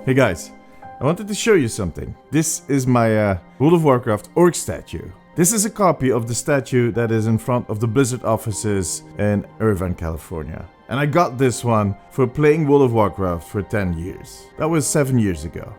Hey guys, I wanted to show you something. This is my World of Warcraft orc statue. This is a copy of the statue that is in front of the Blizzard offices in Irvine, California. And I got this one for playing World of Warcraft for 10 years. That was 7 years ago.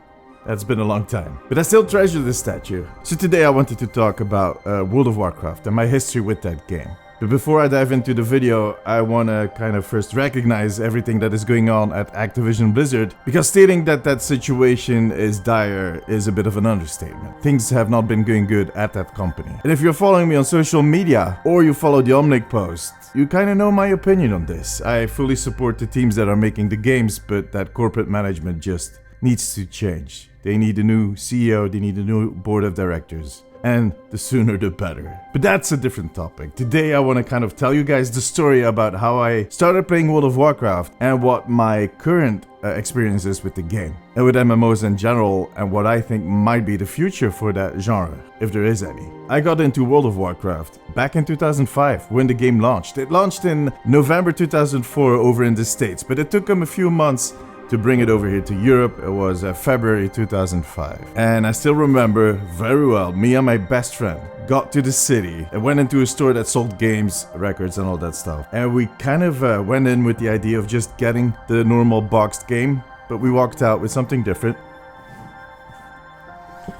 That's been a long time. But I still treasure this statue. So today I wanted to talk about World of Warcraft and my history with that game. But before I dive into the video, I want to kind of first recognize everything that is going on at Activision Blizzard, because stating that that situation is dire is a bit of an understatement. Things have not been going good at that company. And if you're following me on social media, or you follow the OMNIC post, you kind of know my opinion on this. I fully support the teams that are making the games, but that corporate management just needs to change. They need a new CEO, they need a new board of directors. And the sooner the better. But that's a different topic. Today I want to kind of tell you guys the story about how I started playing World of Warcraft and what my current experience is with the game. And with MMOs in general, and what I think might be the future for that genre, if there is any. I got into World of Warcraft back in 2005 when the game launched. It launched in November 2004 over in the States, but it took them a few months to bring it over here to Europe. It was February 2005. And I still remember very well, me and my best friend got to the city and went into a store that sold games, records and all that stuff. And we kind of went in with the idea of just getting the normal boxed game, but we walked out with something different.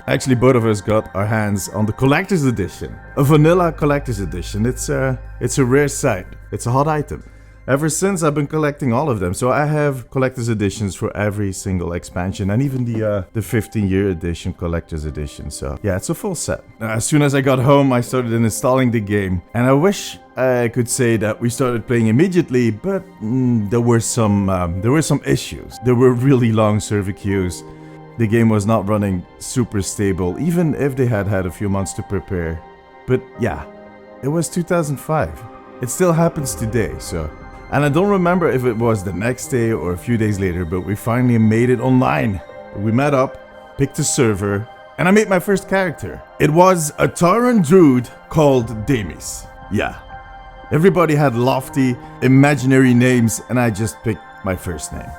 Actually, both of us got our hands on the collector's edition. A vanilla collector's edition. It's a rare sight. It's a hot item. Ever since, I've been collecting all of them, so I have collector's editions for every single expansion, and even the 15-year edition collector's edition, so yeah, it's a full set. As soon as I got home, I started installing the game, and I wish I could say that we started playing immediately, but there were some issues. There were really long server queues. The game was not running super stable, even if they had had a few months to prepare. But yeah, it was 2005. It still happens today, so... And I don't remember if it was the next day or a few days later, but we finally made it online. We met up, picked a server, and I made my first character. It was a Tauren druid called Demis. Yeah. Everybody had lofty, imaginary names, and I just picked my first name.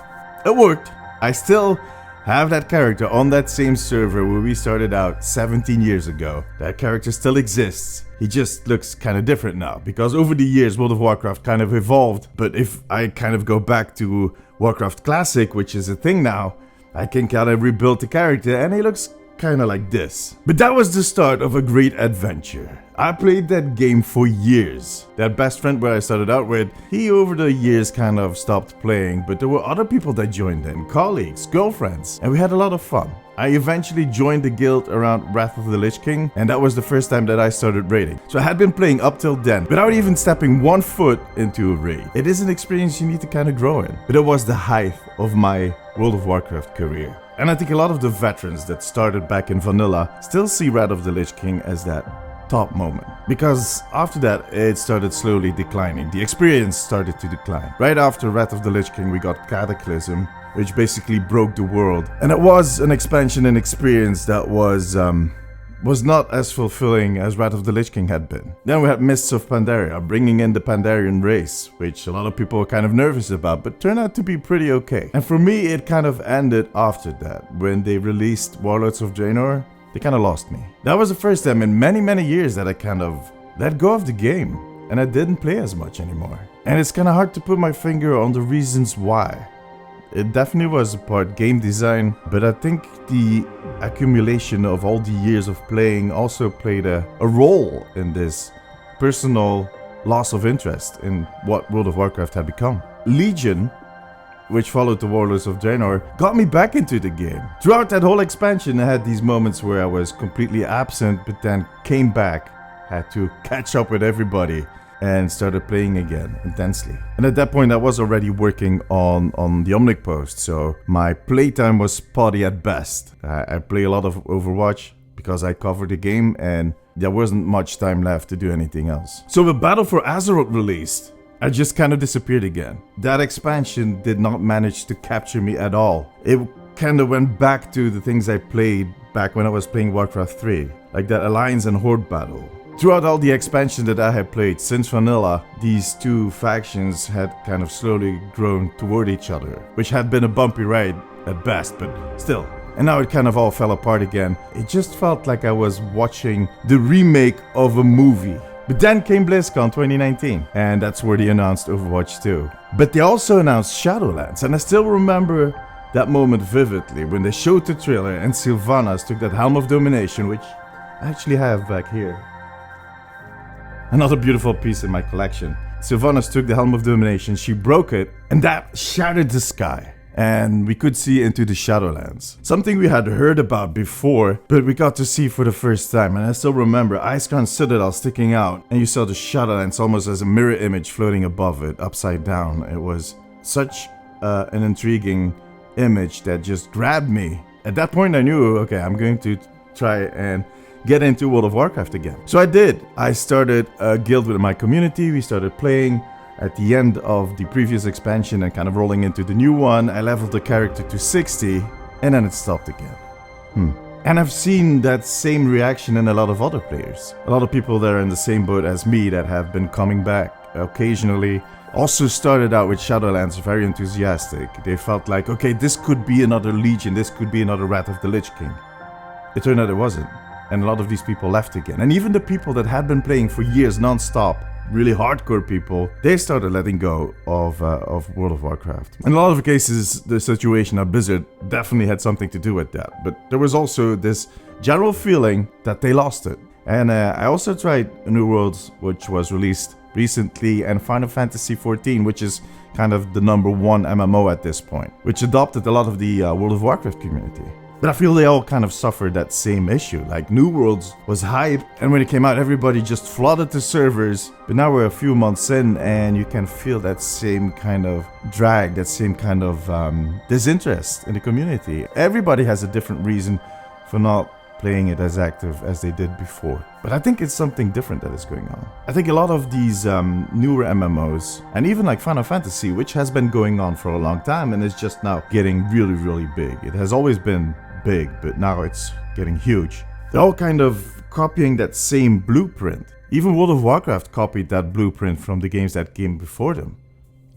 It worked. I still have that character on that same server where we started out 17 years ago. That character still exists. He just looks kind of different now, because over the years World of Warcraft kind of evolved. But if I kind of go back to Warcraft Classic, which is a thing now, I can kind of rebuild the character and he looks kind of like this. But that was the start of a great adventure. I played that game for years. That best friend where I started out with, he over the years kind of stopped playing, but there were other people that joined in, colleagues, girlfriends, and we had a lot of fun. I eventually joined the guild around Wrath of the Lich King, and that was the first time that I started raiding. So I had been playing up till then, without even stepping one foot into a raid. It is an experience you need to kind of grow in, but it was the height of my World of Warcraft career. And I think a lot of the veterans that started back in vanilla still see Wrath of the Lich King as that top moment, because after that it started slowly declining. The experience started to decline. Right after Wrath of the Lich King we got Cataclysm, which basically broke the world, and it was an expansion and experience that was not as fulfilling as Wrath of the Lich King had been. Then we had Mists of Pandaria, bringing in the Pandarian race, which a lot of people were kind of nervous about, but turned out to be pretty okay. And for me, it kind of ended after that. When they released Warlords of Draenor, they kind of lost me. That was the first time in many years that I kind of let go of the game, and I didn't play as much anymore. And it's kind of hard to put my finger on the reasons why. It definitely was a part game design, but I think the accumulation of all the years of playing also played a role in this personal loss of interest in what World of Warcraft had become. Legion, which followed the Warlords of Draenor, got me back into the game. Throughout that whole expansion, I had these moments where I was completely absent, but then came back, had to catch up with everybody, and started playing again intensely. And at that point I was already working on the OMNIC post, so my playtime was spotty at best. I play a lot of Overwatch because I covered the game and there wasn't much time left to do anything else. So when Battle for Azeroth released, I just kind of disappeared again. That expansion did not manage to capture me at all. It kind of went back to the things I played back when I was playing Warcraft 3, like that Alliance and Horde battle. Throughout all the expansion that I had played since vanilla, these two factions had kind of slowly grown toward each other, which had been a bumpy ride at best, but still. And now it kind of all fell apart again. It just felt like I was watching the remake of a movie. But then came BlizzCon 2019, and that's where they announced Overwatch 2. But they also announced Shadowlands, and I still remember that moment vividly when they showed the trailer and Sylvanas took that Helm of Domination, which I actually have back here. Another beautiful piece in my collection. Sylvanas took the Helm of Domination, she broke it, and that shattered the sky. And we could see into the Shadowlands. Something we had heard about before, but we got to see for the first time. And I still remember Icecrown Citadel sticking out, and you saw the Shadowlands almost as a mirror image floating above it, upside down. It was such an intriguing image that just grabbed me. At that point I knew, okay, I'm going to try and get into World of Warcraft again. So I did. I started a guild with my community, we started playing. At the end of the previous expansion and kind of rolling into the new one, I leveled the character to 60 and then it stopped again. And I've seen that same reaction in a lot of other players. A lot of people that are in the same boat as me that have been coming back occasionally also started out with Shadowlands very enthusiastic. They felt like, okay, this could be another Legion, this could be another Wrath of the Lich King. It turned out it wasn't. And a lot of these people left again. And even the people that had been playing for years non-stop, really hardcore people, they started letting go of World of Warcraft. In a lot of cases, the situation at Blizzard definitely had something to do with that. But there was also this general feeling that they lost it. And I also tried New Worlds, which was released recently, and Final Fantasy XIV, which is kind of the #1 MMO at this point, which adopted a lot of the World of Warcraft community. But I feel they all kind of suffered that same issue. Like, New Worlds was hype, and when it came out, everybody just flooded the servers. But now we're a few months in, and you can feel that same kind of drag, that same kind of disinterest in the community. Everybody has a different reason for not playing it as active as they did before. But I think it's something different that is going on. I think a lot of these newer MMOs, and even like Final Fantasy, which has been going on for a long time and is just now getting really, really big. It has always been big, but now it's getting huge. They're all kind of copying that same blueprint. Even World of Warcraft copied that blueprint from the games that came before them,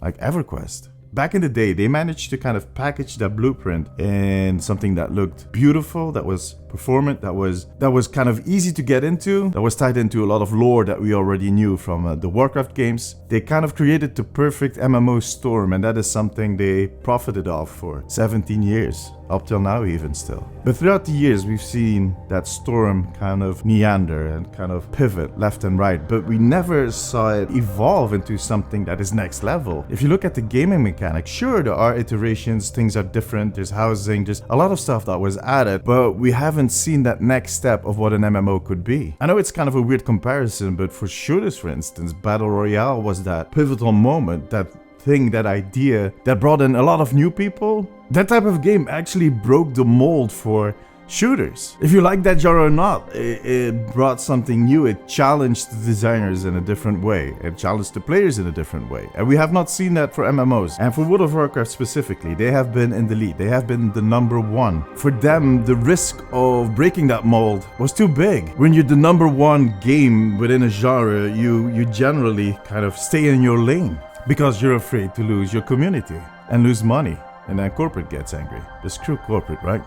like EverQuest. Back in the day, they managed to kind of package that blueprint in something that looked beautiful, that was performant, that was kind of easy to get into, that was tied into a lot of lore that we already knew from the Warcraft games. They kind of created the perfect MMO storm, and that is something they profited off for 17 years, up till now even still. But throughout the years, we've seen that storm kind of meander and kind of pivot left and right, but we never saw it evolve into something that is next level. If you look at the gaming mechanics, sure, there are iterations, things are different, there's housing, there's a lot of stuff that was added, but we haven't seen that next step of what an MMO could be. I know it's kind of a weird comparison, but for shooters, for instance, Battle Royale was that pivotal moment, that thing, that idea that brought in a lot of new people. That type of game actually broke the mold for shooters. If you like that genre or not, it brought something new. It challenged the designers in a different way. It challenged the players in a different way. And we have not seen that for MMOs. And for World of Warcraft specifically, they have been in the lead. They have been the #1. For them, the risk of breaking that mold was too big. When you're the #1 game within a genre, you generally kind of stay in your lane because you're afraid to lose your community and lose money. And then corporate gets angry. The screw corporate, right?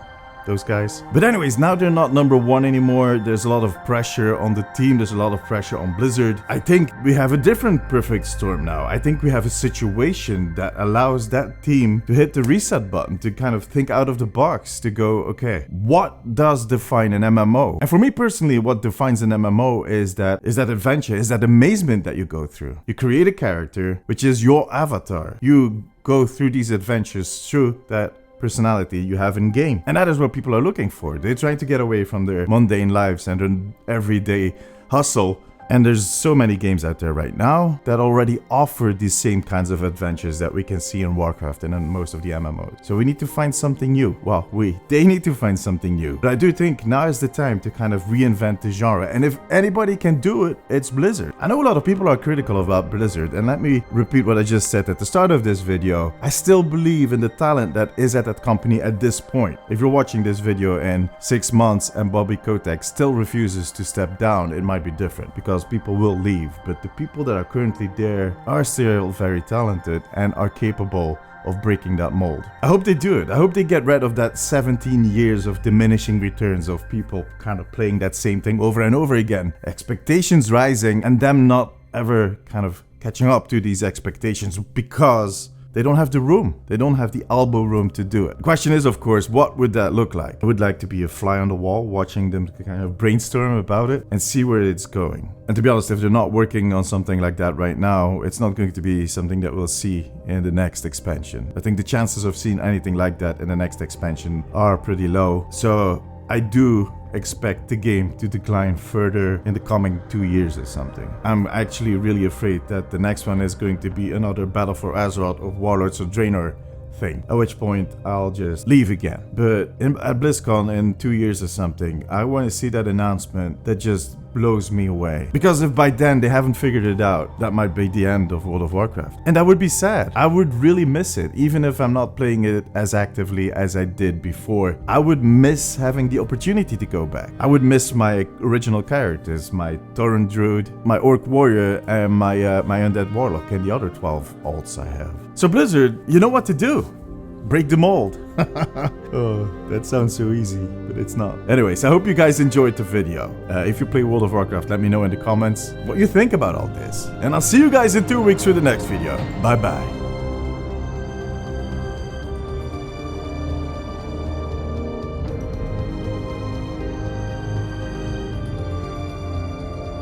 Those guys. But anyways, now they're not #1 anymore. There's a lot of pressure on the team. There's a lot of pressure on Blizzard. I think we have a different perfect storm now. I think we have a situation that allows that team to hit the reset button, to kind of think out of the box, to go, okay, what does define an MMO? And for me personally, what defines an MMO is that adventure, is that amazement that you go through. You create a character, which is your avatar. You go through these adventures through that personality you have in game, and that is what people are looking for. They're trying to get away from their mundane lives and their everyday hustle. And there's so many games out there right now that already offer these same kinds of adventures that we can see in Warcraft and in most of the MMOs. So we need to find something new. Well, they need to find something new. But I do think now is the time to kind of reinvent the genre. And if anybody can do it, it's Blizzard. I know a lot of people are critical about Blizzard, and let me repeat what I just said at the start of this video. I still believe in the talent that is at that company at this point. If you're watching this video in 6 months and Bobby Kotick still refuses to step down, it might be different, because because people will leave, but the people that are currently there are still very talented and are capable of breaking that mold. I hope they do it. I hope they get rid of that 17 years of diminishing returns of people kind of playing that same thing over and over again. Expectations rising and them not ever kind of catching up to these expectations because they don't have the room. They don't have the elbow room to do it. The question is, of course, what would that look like? I would like to be a fly on the wall, watching them kind of brainstorm about it and see where it's going. And to be honest, if they're not working on something like that right now, it's not going to be something that we'll see in the next expansion. I think the chances of seeing anything like that in the next expansion are pretty low. So I do expect the game to decline further in the coming 2 years or something. I'm actually really afraid that the next one is going to be another Battle for Azeroth of Warlords of Draenor thing, at which point I'll just leave again. But at BlizzCon in 2 years or something, I want to see that announcement that just blows me away. Because if by then they haven't figured it out, that might be the end of World of Warcraft. And that would be sad. I would really miss it, even if I'm not playing it as actively as I did before. I would miss having the opportunity to go back. I would miss my original characters, my Tauren Druid, my Orc Warrior, and my Undead Warlock, and the other 12 alts I have. So Blizzard, you know what to do. Break the mold. Oh, that sounds so easy, but it's not. Anyways, I hope you guys enjoyed the video. If you play World of Warcraft, let me know in the comments what you think about all this. And I'll see you guys in 2 weeks for the next video. Bye bye.